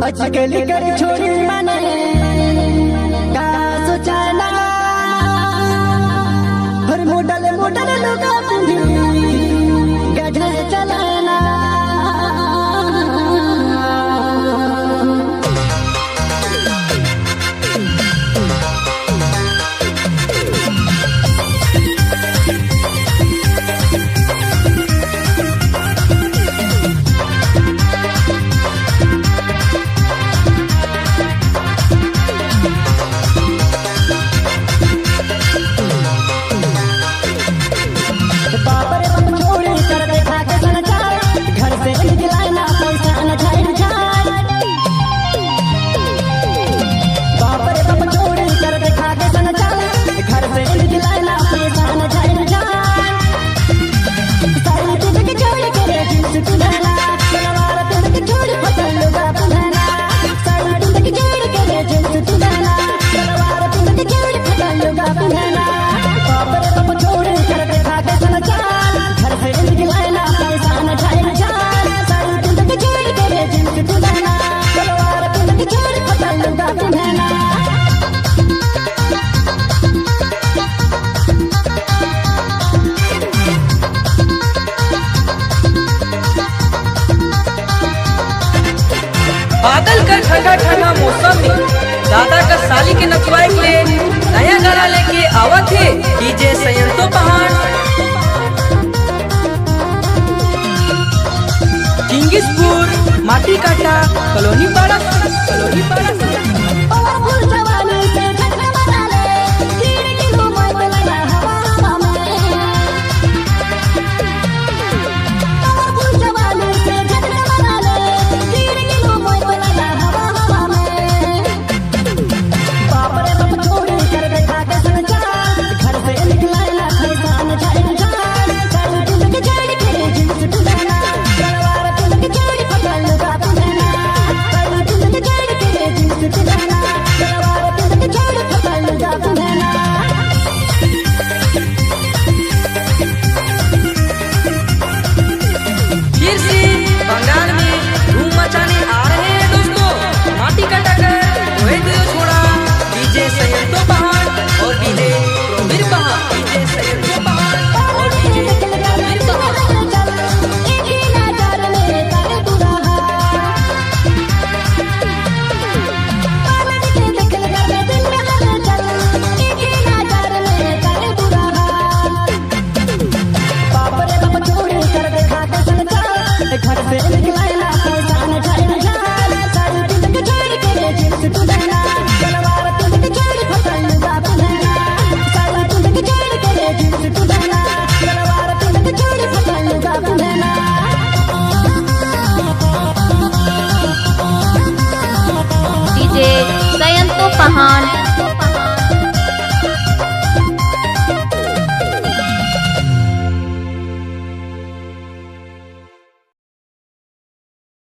बच के लेकर छोड़ी माने का सोचना हर मोडल मोडल लोग गधे चलाना बादल का ठंडा ठंडा मौसम में दादा का साली के नचवाए के लिए नया गाना लेके आवत है डीजे संयंतो पहाड़ किंगिसपुर माटी काटा कॉलोनी पाड़ा डीजे संयंतो पहाड़